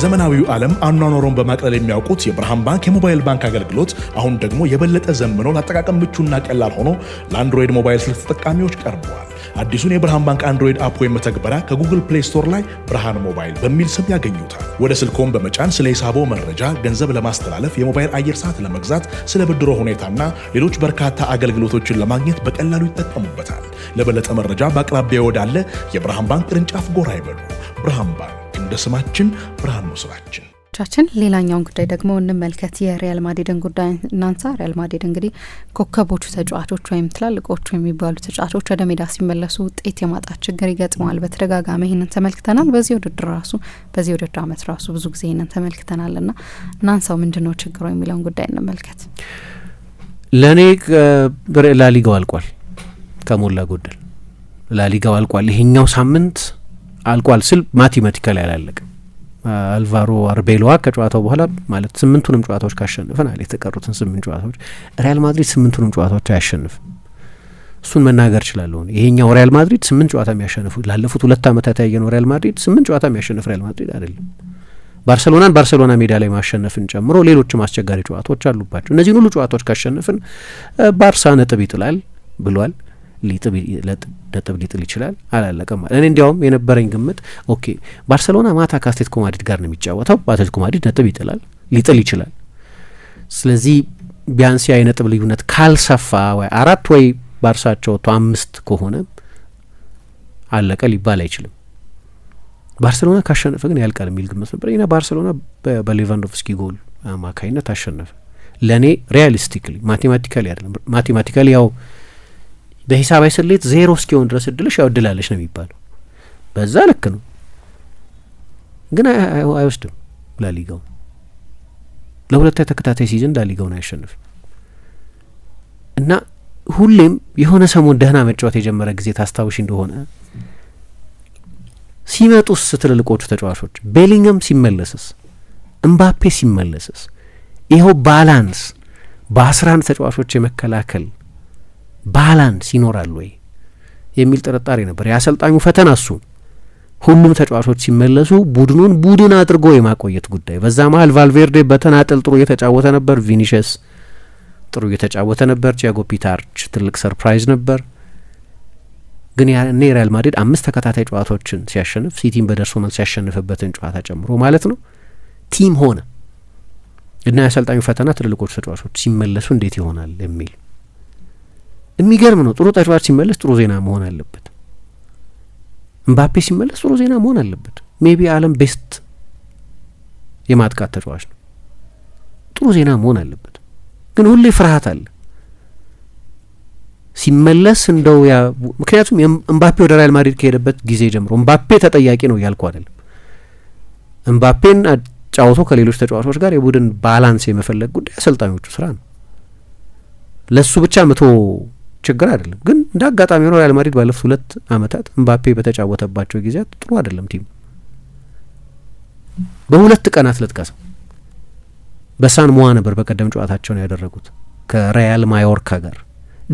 በዘመናዊው ዓለም አኗኗሩን በማቅለል የሚያውቁት የብርሃን ባንክ የሞባይል ባንክ አገልግሎት አሁን ደግሞ የበለጠ ዘመነው ለአጠቃቀም ምቹና ቀላል ሆኖ ለአንድሮይድ ሞባይል ስልክ ተጠቃሚዎች ቀርቧል። አዲሱን የብርሃን ባንክ አንድሮይድ አፕ ወይም መተግበሪያ ከጉግል ፕሌይ ስቶር ላይ ብርሃን ሞባይል በሚል ስም ያገኙታል። ወደ ስልክዎን በመጫን ስለ ሂሳቦ መረጃ፣ ገንዘብ ለማስተላለፍ፣ የሞባይል አየር ሰዓት ለመግዛት፣ ስለ ብድሮ ሁኔታና ሌሎች በርካታ አገልግሎቶችን ለማግኘት በቀላሉ ይጠቀሙበታል። ለበለጠ መረጃ በአቅራቢያ ወዳለ የብርሃን ባንክ ቅርንጫፍ ጎራ ይበሉ። ብርሃን ባንክ እንደ ስማችን ብርሃን ነው ስራችን። ሌላኛውን ጉዳይ ደግሞ እንመልከት። የሪያል ማድሪድን ጉዳይ እናንሳ። ሪያል ማድሪድ እንግዲህ ኮከቦቹ ተጫዋቾች ወይም ትላልቆቹ የሚባሉ ተጫዋቾች ወደ ሜዳ ሲመለሱ ውጤት የማጣት ችግር ይገጥመዋል። በተደጋጋሚ ይህንን ተመልክተናል። በዚህ ውድድር ዓመት ራሱ ብዙ ጊዜ ይህንን ተመልክተናልና እናንሳው ምንድነው ችግሩ የሚለውን ጉዳይ እንመልከት። ለኔ ላሊጋው አልቋል። ከሞላ ጎደል ላሊጋው አልቋል። ይሄኛው ሳምንት አልቋል ስል ማቴማቲካሊ አላለቀ። አልቫሮ አርቤሎዋ ከጨዋታው በኋላ ማለት 8ቱንም ጨዋታዎች ካሸነፈን አለ የተቀሩትን 8 ጨዋታዎች ሪያል ማድሪድ 8ቱንም ጨዋታዎች አያሸንፍም። እሱን መናገር እችላለሁ። ይሄኛው ሪያል ማድሪድ 8 ጨዋታ የሚያሸንፉ ላለፉት 2 ዓመታት ያየነው ሪያል ማድሪድ 8 ጨዋታ የሚያሸንፍ ሪያል ማድሪድ አይደለም። ባርሴሎና ሜዳ ላይ ማሸነፍን ጨምሮ ሌሎችም አስቸጋሪ ጨዋታዎች አሉባቸው። እነዚህን ሁሉ ጨዋታዎች ካሸነፍን ባርሳ ነጥብ ይጥላል ብሏል። ነጥብ ሊጥል ይችላል። አላለቀም ማለት እኔ እንዲያውም የነበረኝ ግምት ኦኬ ባርሴሎና ማታ ከአትሌቲኮ ማድሪድ ጋር ነው የሚጫወተው። በአትሌቲኮ ማድሪድ ነጥብ ሊጥል ይችላል። ስለዚህ ቢያንስ ያ የነጥብ ልዩነት ካልሰፋ ወይ 4 ወይ ባርሳቸው 5 ከሆነ አለቀ ሊባል አይችልም። ባርሴሎና ካሸነፈ ግን ያልቃል የሚል ግምት ነበር። እና ባርሴሎና በሌቫንዶቭስኪ ጎል አማካይነት አሸነፈ። ለኔ ሪያሊስቲክሊ ማቴማቲካሊ አይደለም። ማቴማቲካሊ ያው በሂሳባዊ ስሌት 0 እስኪሆን ድረስ እድልሽ ያው እድላለሽ ነው የሚባለው። በዛ ልክ ነው። ግን አይወስድም ላሊጋው። ለሁለት ተከታታይ ሲዝን ላሊጋውን አያሸንፍም። እና ሁሌም የሆነ ሰሞን ደህና መጫወት የጀመረ ጊዜ ታስታውሽ እንደሆነ ሲመጡስ ትልልቆቹ ተጫዋቾች ቤሊንገም ሲመለስስ እምባፔ ሲመለስስ ይኸው ባላንስ በ11 ተጫዋቾች የመከላከል ባላንስ ይኖራል ወይ የሚል ጥርጣሬ ነበር። የአሰልጣኙ ፈተና እሱ ሁሉም ተጫዋቾች ሲመለሱ ቡድን አድርጎ የማቆየት ጉዳይ። በዛ መሀል ቫልቬርዴ በተናጠል ጥሩ እየተጫወተ ነበር። ቪኒሽስ ጥሩ እየተጫወተ ነበር። ቲያጎ ፒታርች ትልቅ ሰርፕራይዝ ነበር። ግን ያኔ ሪያል ማድሪድ 5 ተከታታይ ጨዋታዎችን ሲያሸንፍ ሲቲን በደርሶ መልስ ሲያሸንፍበትን ጨዋታ ጨምሮ ማለት ነው ቲም ሆነ እና የአሰልጣኙ ፈተና ትልልቆቹ ተጫዋቾች ሲመለሱ እንዴት ይሆናል የሚል የሚገርም ነው። ጥሩ ተጫዋች ሲመለስ ጥሩ ዜና መሆን አለበት። እምባፔ ሲመለስ ጥሩ ዜና መሆን አለበት። ሜቢ ዓለም ቤስት የማጥቃት ተጫዋች ነው። ጥሩ ዜና መሆን አለበት። ግን ሁሌ ፍርሃት አለ ሲመለስ እንደው ምክንያቱም እምባፔ ወደ ሪያል ማድሪድ ከሄደበት ጊዜ ጀምሮ እምባፔ ተጠያቂ ነው እያልኩ አይደለም። እምባፔን አጫውቶ ከሌሎች ተጫዋቾች ጋር የቡድን ባላንስ የመፈለግ ጉዳይ አሰልጣኞቹ ስራ ነው። ለሱ ብቻ መቶ ችግር አይደለም። ግን እንደ አጋጣሚ ሆኖ ሪያል ማድሪድ ባለፉት 2 ዓመታት እምባፔ በተጫወተባቸው ጊዜያት ጥሩ አይደለም ቲም። በ2 ቀናት ለጥቀሰው በሳን ሞዋ ነበር በቀደም ጨዋታቸውን ያደረጉት ከሪያል ማዮርካ ጋር።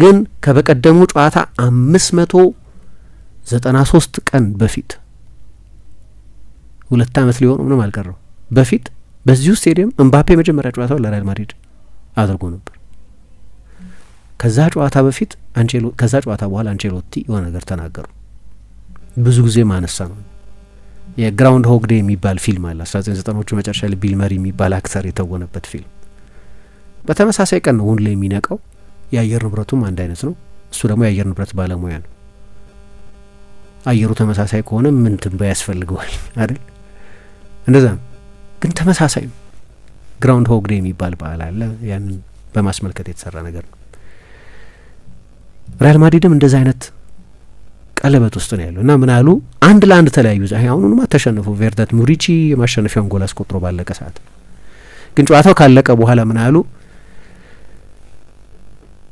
ግን ከበቀደሙ ጨዋታ 593 ቀን በፊት 2 ዓመት ሊሆን ምንም አልቀረው በፊት በዚሁ ስቴዲየም እምባፔ መጀመሪያ ጨዋታው ለሪያል ማድሪድ አድርጎ ነበር። ከዛ ጨዋታ በኋላ አንቼሎቲ የሆነ ነገር ተናገሩ። ብዙ ጊዜ ማነሳ ነው። የግራውንድ ሆግ ዴይ የሚባል ፊልም አለ 1990ዎቹ መጨረሻ ላይ ቢል መሪ የሚባል አክተር የተወነበት ፊልም። በተመሳሳይ ቀን ነው ሁሌ የሚነቃው። የአየር ንብረቱም አንድ አይነት ነው። እሱ ደግሞ የአየር ንብረት ባለሙያ ነው። አየሩ ተመሳሳይ ከሆነ ምን ትንበያ ያስፈልገዋል አይደል? እንደዛ ነው። ግን ተመሳሳይ ነው። ግራውንድ ሆግ ዴይ የሚባል በዓል አለ። ያንን በማስመልከት የተሰራ ነገር ነው። ሪያል ማድሪድም እንደዛ አይነት ቀለበት ውስጥ ነው ያለው እና ምን አሉ 1-1 ተለያዩ። አሁንማ ተሸነፉ። ቬርዳት ሙሪቺ የማሸነፊያውን ጎል አስቆጥሮ ባለቀ ሰዓት ግን ጨዋታው ካለቀ በኋላ ምን አሉ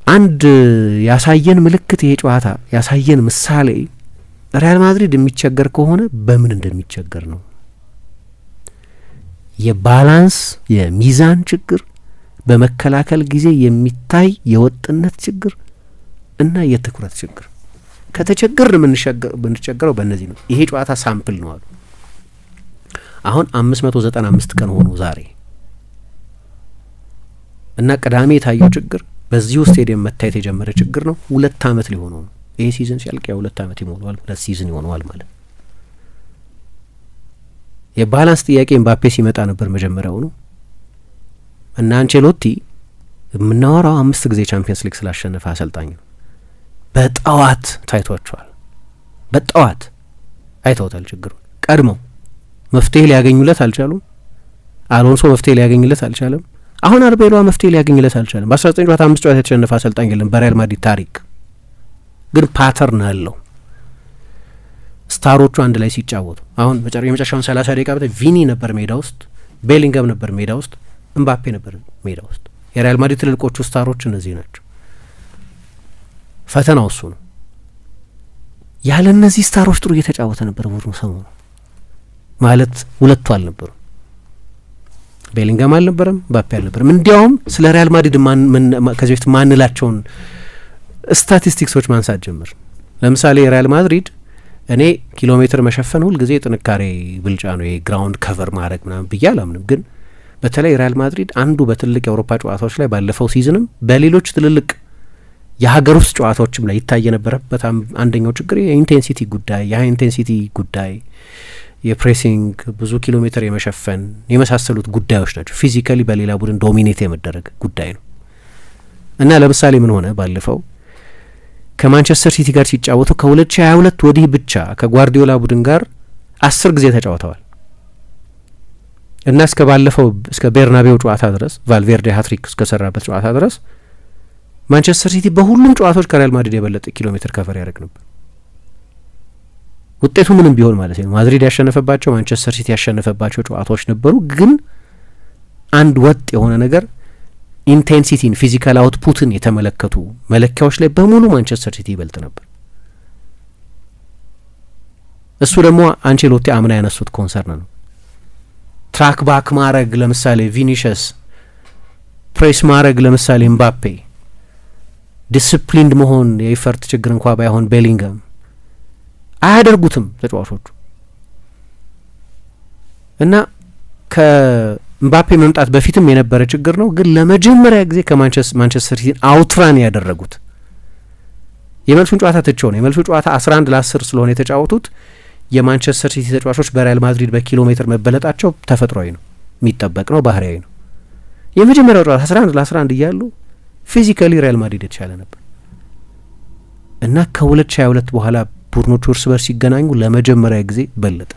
አንድ ያሳየን ምልክት ይሄ ጨዋታ ያሳየን ምሳሌ ሪያል ማድሪድ የሚቸገር ከሆነ በምን እንደሚቸገር ነው። የባላንስ የሚዛን ችግር፣ በመከላከል ጊዜ የሚታይ የወጥነት ችግር እና የትኩረት ችግር። ከተቸገር ብንቸገረው በእነዚህ ነው። ይሄ ጨዋታ ሳምፕል ነው አሉ። አሁን 595 ቀን ሆኖ ዛሬ እና ቅዳሜ የታየው ችግር በዚሁ ስቴዲየም መታየት የጀመረ ችግር ነው። 2 ዓመት ሊሆነው ነው። ይሄ ሲዝን ሲያልቅ 2 ዓመት ይሞላዋል። 2 ሲዝን ይሆነዋል ማለት። የባላንስ ጥያቄ ኤምባፔ ሲመጣ ነበር መጀመሪያው ነው እና አንቼሎቲ የምናወራው 5 ጊዜ ቻምፒየንስ ሊግ ስላሸነፈ አሰልጣኝ ነው። በጠዋት ታይቷቸዋል። በጠዋት አይተውታል ችግሩን። ቀድመው መፍትሄ ሊያገኙለት አልቻሉም። አሎንሶ መፍትሄ ሊያገኝለት አልቻለም። አሁን አርቤሏ መፍትሄ ሊያገኝለት አልቻለም። በ19 ጨዋታ 5 ጨዋታ የተሸነፈ አሰልጣኝ የለም በሪያል ማድሪድ ታሪክ። ግን ፓተርን አለው። ስታሮቹ አንድ ላይ ሲጫወቱ አሁን የመጨረሻውን 30 ደቂቃ ቪኒ ነበር ሜዳ ውስጥ፣ ቤሊንገም ነበር ሜዳ ውስጥ፣ እምባፔ ነበር ሜዳ ውስጥ። የሪያል ማድሪድ ትልልቆቹ ስታሮች እነዚህ ናቸው። ፈተናው እሱ ነው። ያለ እነዚህ ስታሮች ጥሩ እየተጫወተ ነበር ቡድኑ ሰሞኑ። ማለት ሁለቱ አልነበሩም፣ ቤሊንገም አልነበረም፣ እምባፔ አልነበረም። እንዲያውም ስለ ሪያል ማድሪድ ከዚህ በፊት ማንላቸውን ስታቲስቲክሶች ማንሳት ጀምር። ለምሳሌ የሪያል ማድሪድ እኔ ኪሎ ሜትር መሸፈን ሁልጊዜ ጥንካሬ ብልጫ ነው፣ የግራውንድ ከቨር ማድረግ ምናምን ብዬ አላምንም። ግን በተለይ ሪያል ማድሪድ አንዱ በትልቅ የአውሮፓ ጨዋታዎች ላይ ባለፈው ሲዝንም በሌሎች ትልልቅ የሀገር ውስጥ ጨዋታዎችም ላይ ይታይ የነበረበት አንደኛው ችግር የኢንቴንሲቲ ጉዳይ፣ የሀይ ኢንቴንሲቲ ጉዳይ፣ የፕሬሲንግ ብዙ ኪሎ ሜትር የመሸፈን የመሳሰሉት ጉዳዮች ናቸው። ፊዚካሊ በሌላ ቡድን ዶሚኔት የመደረግ ጉዳይ ነው እና ለምሳሌ ምን ሆነ ባለፈው ከማንቸስተር ሲቲ ጋር ሲጫወቱ ከ2022 ወዲህ ብቻ ከጓርዲዮላ ቡድን ጋር 10 ጊዜ ተጫውተዋል እና እስከ ባለፈው እስከ ቤርናቤው ጨዋታ ድረስ ቫልቬርዴ ሃትሪክ እስከሰራበት ጨዋታ ድረስ ማንቸስተር ሲቲ በሁሉም ጨዋታዎች ከሪያል ማድሪድ የበለጠ ኪሎ ሜትር ከቨር ያደርግ ነበር። ውጤቱ ምንም ቢሆን ማለት ነው ማድሪድ ያሸነፈባቸው ማንቸስተር ሲቲ ያሸነፈባቸው ጨዋታዎች ነበሩ። ግን አንድ ወጥ የሆነ ነገር ኢንቴንሲቲን ፊዚካል አውትፑትን የተመለከቱ መለኪያዎች ላይ በሙሉ ማንቸስተር ሲቲ ይበልጥ ነበር። እሱ ደግሞ አንቼሎቲ አምና ያነሱት ኮንሰርን ነው። ትራክ ባክ ማድረግ ለምሳሌ ቪኒሽስ፣ ፕሬስ ማድረግ ለምሳሌ ኤምባፔ፣ ዲስፕሊንድ መሆን የኢፈርት ችግር እንኳ ባይሆን ቤሊንገም አያደርጉትም ተጫዋቾቹ እና ከኤምባፔ መምጣት በፊትም የነበረ ችግር ነው። ግን ለመጀመሪያ ጊዜ ከማንቸስተር ሲቲን አውትራን ያደረጉት የመልሱን ጨዋታ ትቼው ነው። የመልሱ ጨዋታ 11-10 ስለሆነ የተጫወቱት የማንቸስተር ሲቲ ተጫዋቾች በሪያል ማድሪድ በኪሎ ሜትር መበለጣቸው ተፈጥሯዊ ነው፣ የሚጠበቅ ነው፣ ባህሪያዊ ነው። የመጀመሪያው ጨዋታ 11-11 እያሉ ፊዚካሊ ሪያል ማድሪድ የተሻለ ነበር እና ከ2022 በኋላ ቡድኖቹ እርስ በርስ ሲገናኙ ለመጀመሪያ ጊዜ በለጠ።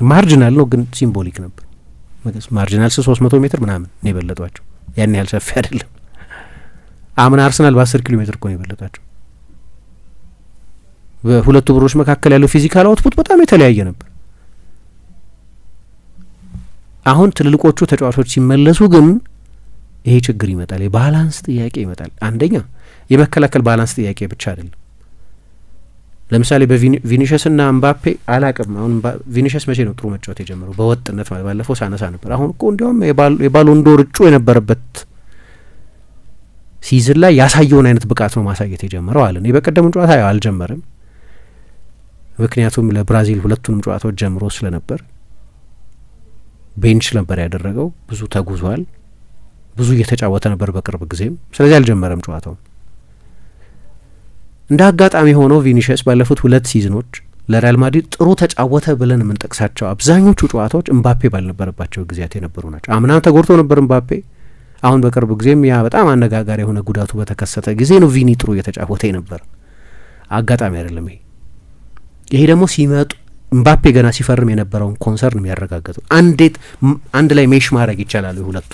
ማርጂናል ነው ግን ሲምቦሊክ ነበር። ማርጂናል 300 ሜትር ምናምን ነው የበለጧቸው። ያን ያህል ሰፊ አይደለም። አምና አርሰናል በ10 ኪሎ ሜትር እኮ ነው የበለጣቸው። በሁለቱ ቡድኖች መካከል ያለው ፊዚካል አውትፑት በጣም የተለያየ ነበር። አሁን ትልልቆቹ ተጫዋቾች ሲመለሱ ግን ይሄ ችግር ይመጣል፣ የባላንስ ጥያቄ ይመጣል። አንደኛ የመከላከል ባላንስ ጥያቄ ብቻ አይደለም። ለምሳሌ በቪኒሽስ እና እምባፔ አላቅም። አሁን ቪኒሽስ መቼ ነው ጥሩ መጫወት የጀመረው በወጥነት ማለት ባለፈው ሳነሳ ነበር። አሁን እኮ እንዲያውም የባሎንዶር እጩ የነበረበት ሲዝን ላይ ያሳየውን አይነት ብቃት ነው ማሳየት የጀመረው አለ። እኔ በቀደሙ ጨዋታ አልጀመረም፣ ምክንያቱም ለብራዚል ሁለቱንም ጨዋታዎች ጀምሮ ስለነበር ቤንች ነበር ያደረገው። ብዙ ተጉዟል፣ ብዙ እየተጫወተ ነበር በቅርብ ጊዜም፣ ስለዚህ አልጀመረም ጨዋታው። እንደ አጋጣሚ ሆኖ ቪኒሽስ ባለፉት 2 ሲዝኖች ለሪያል ማድሪድ ጥሩ ተጫወተ ብለን የምንጠቅሳቸው አብዛኞቹ ጨዋታዎች እምባፔ ባልነበረባቸው ጊዜያት የነበሩ ናቸው። አምናም ተጎድቶ ነበር እምባፔ። አሁን በቅርብ ጊዜም ያ በጣም አነጋጋሪ የሆነ ጉዳቱ በተከሰተ ጊዜ ነው ቪኒ ጥሩ እየተጫወተ ነበር። አጋጣሚ አይደለም ይሄ ደግሞ ሲመጡ እምባፔ ገና ሲፈርም የነበረውን ኮንሰርን የሚያረጋግጡ አንድ ላይ ሜሽ ማድረግ ይቻላል። ሁለቱ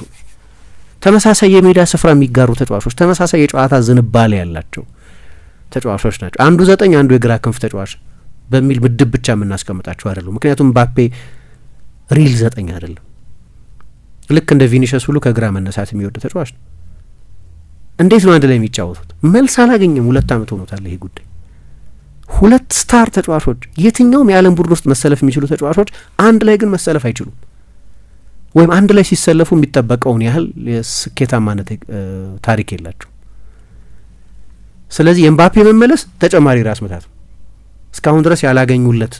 ተመሳሳይ የሜዳ ስፍራ የሚጋሩ ተጫዋቾች፣ ተመሳሳይ የጨዋታ ዝንባሌ ያላቸው ተጫዋቾች ናቸው። አንዱ 9 አንዱ የግራ ክንፍ ተጫዋች በሚል ምድብ ብቻ የምናስቀምጣቸው አይደሉም። ምክንያቱም እምባፔ ሪል 9 አይደለም። ልክ እንደ ቪኒሽስ ሁሉ ከግራ መነሳት የሚወድ ተጫዋች ነው። እንዴት ነው አንድ ላይ የሚጫወቱት? መልስ አላገኘም። 2 ዓመት ሆኖታል ይሄ ጉዳይ። 2 ስታር ተጫዋቾች የትኛውም የዓለም ቡድን ውስጥ መሰለፍ የሚችሉ ተጫዋቾች አንድ ላይ ግን መሰለፍ አይችሉም፣ ወይም አንድ ላይ ሲሰለፉ የሚጠበቀውን ያህል የስኬታማነት ታሪክ የላቸው። ስለዚህ የኤምባፔ መመለስ ተጨማሪ ራስ ምታት ነው። እስካሁን ድረስ ያላገኙለት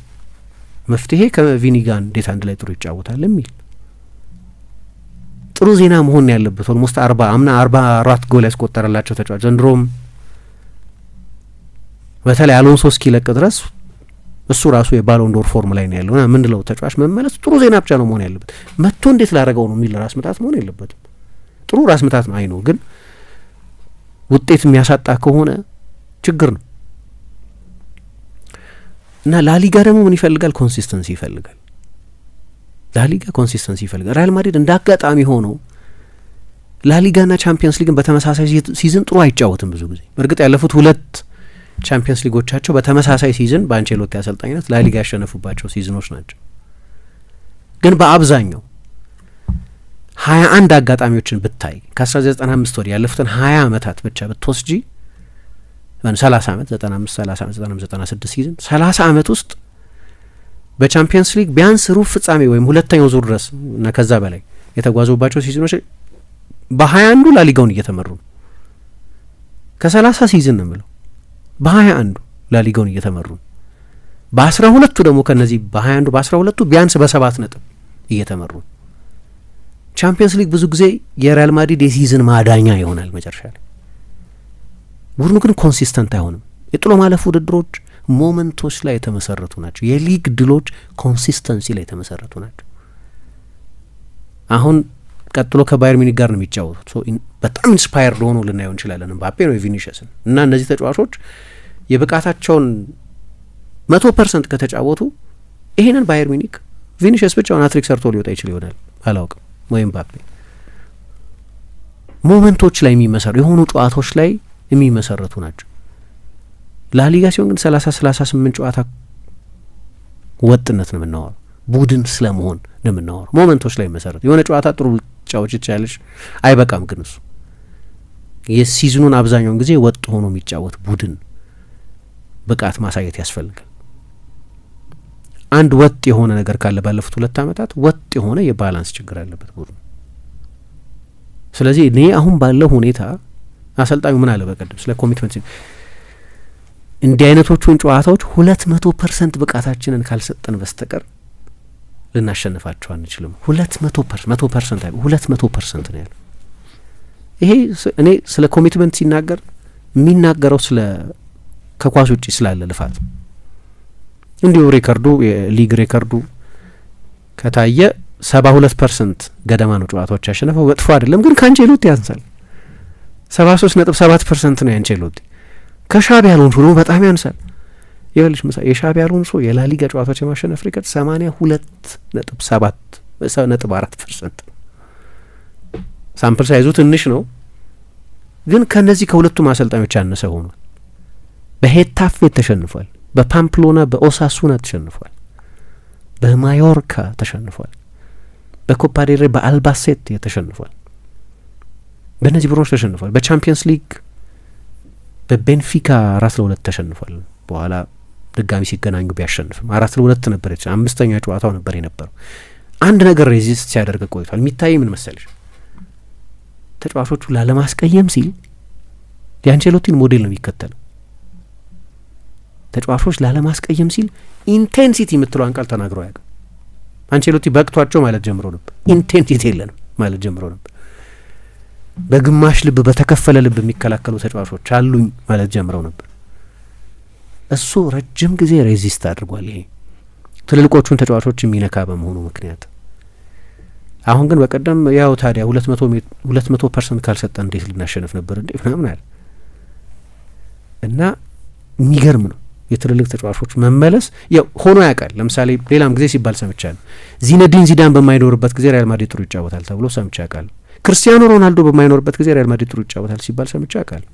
መፍትሄ ከቪኒ ጋር እንዴት አንድ ላይ ጥሩ ይጫወታል የሚል ጥሩ ዜና መሆን ያለበት። ኦልሞስት 44 ጎል ያስቆጠረላቸው ተጫዋች ዘንድሮም በተለይ አሎንሶ እስኪለቅ ድረስ እሱ ራሱ የባሎን ዶር ፎርም ላይ ነው ያለውና ምንድነው ተጫዋች መመለስ ጥሩ ዜና ብቻ ነው መሆን ያለበት። መጥቶ እንዴት ላደረገው ነው የሚል ራስ ምታት መሆን የለበትም። ጥሩ ራስ ምታት ነው አይኖ፣ ግን ውጤት የሚያሳጣ ከሆነ ችግር ነው። እና ላሊጋ ደግሞ ምን ይፈልጋል? ኮንሲስተንሲ ይፈልጋል። ላሊጋ ኮንሲስተንሲ ይፈልጋል። ሪያል ማድሪድ እንደ አጋጣሚ ሆኖ ላሊጋና ቻምፒየንስ ሊግን በተመሳሳይ ሲዝን ጥሩ አይጫወትም ብዙ ጊዜ። በእርግጥ ያለፉት 2 ቻምፒየንስ ሊጎቻቸው በተመሳሳይ ሲዝን በአንቼሎቲ አሰልጣኝነት ላሊጋ ያሸነፉባቸው ሲዝኖች ናቸው። ግን በአብዛኛው 21 አጋጣሚዎችን ብታይ ከ1995 ወዲህ ያለፉትን 20 ዓመታት ብቻ ብትወስጂ 30 ዓመት 95 30 ዓመት 96 ሲዝን 30 ዓመት ውስጥ በቻምፒየንስ ሊግ ቢያንስ ሩብ ፍጻሜ ወይም ሁለተኛው ዙር ድረስ እና ከዛ በላይ የተጓዙባቸው ሲዝኖች በ21ዱ ላሊጋውን እየተመሩ ነው። ከ30 ሲዝን ነው የምለው በ21ዱ ላሊጋውን እየተመሩ ነው። በ12ቱ ደግሞ ከነዚህ በ21ዱ በ12ቱ ቢያንስ በ7 ነጥብ እየተመሩ ነው። ቻምፒየንስ ሊግ ብዙ ጊዜ የሪያል ማድሪድ የሲዝን ማዳኛ ይሆናል መጨረሻ ላይ። ቡድኑ ግን ኮንሲስተንት አይሆንም። የጥሎ ማለፍ ውድድሮች ሞመንቶች ላይ የተመሰረቱ ናቸው። የሊግ ድሎች ኮንሲስተንሲ ላይ የተመሰረቱ ናቸው። አሁን ቀጥሎ ከባየር ሚኒክ ጋር ነው የሚጫወቱት። በጣም ኢንስፓየርድ ሆኖ ልናየው እንችላለን ምባፔ ነው የቪኒሽስን እና እነዚህ ተጫዋቾች የብቃታቸውን 100% ከተጫወቱ ይሄንን ባየር ሚኒክ ቪኒሽስ ብቻውን ሃትሪክ ሰርቶ ሊወጣ ይችል ይሆናል አላውቅም። ወይም ምባፔ ሞመንቶች ላይ የሚመሰሩ የሆኑ ጨዋታዎች ላይ የሚመሰረቱ ናቸው። ላሊጋ ሲሆን ግን 38 ጨዋታ ወጥነት ነው የምናወራው። ቡድን ስለመሆን ነው የምናወራው። ሞመንቶች ላይ መሰረት የሆነ ጨዋታ ጥሩ ጫዎች ይቻለሽ አይበቃም። ግን እሱ የሲዝኑን አብዛኛውን ጊዜ ወጥ ሆኖ የሚጫወት ቡድን ብቃት ማሳየት ያስፈልጋል። አንድ ወጥ የሆነ ነገር ካለ ባለፉት 2 ዓመታት ወጥ የሆነ የባላንስ ችግር አለበት ቡድኑ። ስለዚህ እኔ አሁን ባለው ሁኔታ አሰልጣኙ ምን አለ በቀደም ስለ ኮሚትመንት እንዲህ አይነቶቹን ጨዋታዎች 200% ብቃታችንን ካልሰጠን በስተቀር ልናሸንፋቸው አንችልም። 200% ነው ያለው። ይሄ እኔ ስለ ኮሚትመንት ሲናገር የሚናገረው ስለ ከኳስ ውጪ ስላለ ልፋት እንዲሁ ሬከርዱ የሊግ ሬከርዱ ከታየ 72% ገደማ ነው ጨዋታዎች ያሸነፈው። በጥፎ አይደለም ግን ከአንቼሎቲ ያንሳል። 73.7% ነው የአንቼሎቲ። ከሻቢ አሎንሶ ደግሞ በጣም ያንሳል። ይኸውልሽ የሻቢ አሎንሶ የላሊጋ ጨዋታዎች የማሸነፍ ሪከርድ 82.4%። ሳምፕል ሳይዙ ትንሽ ነው ግን ከነዚህ ከሁለቱም አሰልጣኞች ያነሰ ሆኗል። በሄታፌ ተሸንፏል፣ በፓምፕሎና በኦሳሱና ተሸንፏል፣ በማዮርካ ተሸንፏል፣ በኮፓ ዴል ሬይ በአልባሴት ተሸንፏል። በእነዚህ ቡድኖች ተሸንፏል። በቻምፒየንስ ሊግ በቤንፊካ 4-2 ተሸንፏል። በኋላ ድጋሚ ሲገናኙ ቢያሸንፍም 4-2 ነበር። 5ኛ ጨዋታው ነበር የነበረው። አንድ ነገር ሬዚስት ሲያደርግ ቆይቷል። የሚታይ ምን መሰለሽ ተጫዋቾቹ ላለማስቀየም ሲል የአንቼሎቲን ሞዴል ነው የሚከተለው። ተጫዋቾች ላለማስቀየም ሲል ኢንቴንሲቲ የምትለዋን ቃል ተናግረው ያውቃል። አንቼሎቲ በቅቷቸው ማለት ጀምሮ ነበር። ኢንቴንሲቲ የለንም ማለት ጀምሮ ነበር። በግማሽ ልብ በተከፈለ ልብ የሚከላከሉ ተጫዋቾች አሉኝ ማለት ጀምረው ነበር። እሱ ረጅም ጊዜ ሬዚስት አድርጓል። ይሄ ትልልቆቹን ተጫዋቾች የሚነካ በመሆኑ ምክንያት አሁን ግን በቀደም ያው ታዲያ 200% ካልሰጠን እንዴት ልናሸንፍ ነበር እንዴ ምናምን አለ እና የሚገርም ነው የትልልቅ ተጫዋቾች መመለስ ያው ሆኖ ያውቃል። ለምሳሌ ሌላም ጊዜ ሲባል ሰምቻለሁ። ዚነዲን ዚዳን በማይኖርበት ጊዜ ሪያል ማድሪድ ጥሩ ይጫወታል ተብሎ ሰምቼ አውቃለሁ። ክርስቲያኖ ሮናልዶ በማይኖርበት ጊዜ ሪያል ማድሪድ ጥሩ ይጫወታል ሲባል ሰምቼ አውቃለሁ።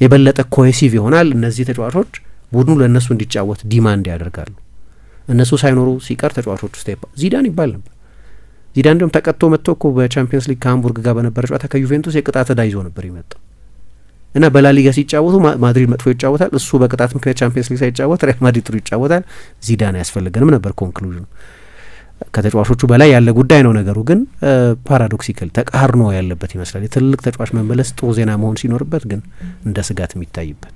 የበለጠ ኮሄሲቭ ይሆናል። እነዚህ ተጫዋቾች ቡድኑ ለእነሱ እንዲጫወት ዲማንድ ያደርጋሉ። እነሱ ሳይኖሩ ሲቀር ተጫዋቾች ውስጥ ዚዳን ይባል ነበር። ዚዳን እንዲሁም ተቀጥቶ መጥቶ እኮ በቻምፒየንስ ሊግ ከሃምቡርግ ጋር በነበረ ጨዋታ ከዩቬንቱስ የቅጣት ዕዳ ይዞ ነበር የመጣው እና በላሊጋ ሲጫወቱ ማድሪድ መጥፎ ይጫወታል። እሱ በቅጣት ምክንያት ቻምፒየንስ ሊግ ሳይጫወት ሪያል ማድሪድ ጥሩ ይጫወታል። ዚዳን አያስፈልገንም ነበር ኮንክሉዥኑ። ከተጫዋቾቹ በላይ ያለ ጉዳይ ነው ነገሩ። ግን ፓራዶክሲካል ተቃርኖ ያለበት ይመስላል። የትልልቅ ተጫዋች መመለስ ጥሩ ዜና መሆን ሲኖርበት ግን እንደ ስጋት የሚታይበት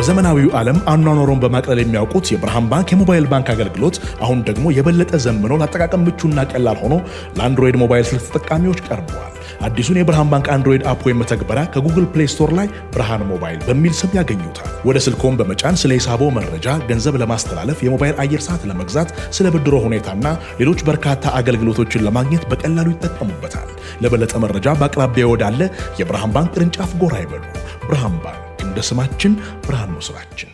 በዘመናዊው ዓለም አኗኗሩን በማቅለል የሚያውቁት የብርሃን ባንክ የሞባይል ባንክ አገልግሎት አሁን ደግሞ የበለጠ ዘምኖ ለአጠቃቀም ምቹና ቀላል ሆኖ ለአንድሮይድ ሞባይል ስልክ ተጠቃሚዎች ቀርበዋል። አዲሱን የብርሃን ባንክ አንድሮይድ አፕ ወይም መተግበሪያ ከጉግል ፕሌይ ስቶር ላይ ብርሃን ሞባይል በሚል ስም ያገኙታል። ወደ ስልክዎን በመጫን ስለ ሂሳቦ መረጃ፣ ገንዘብ ለማስተላለፍ፣ የሞባይል አየር ሰዓት ለመግዛት፣ ስለ ብድሮ ሁኔታና ሌሎች በርካታ አገልግሎቶችን ለማግኘት በቀላሉ ይጠቀሙበታል። ለበለጠ መረጃ በአቅራቢያ ወዳለ የብርሃን ባንክ ቅርንጫፍ ጎራ ይበሉ። ብርሃን ባንክ እንደ ስማችን ብርሃን ነው ስራችን።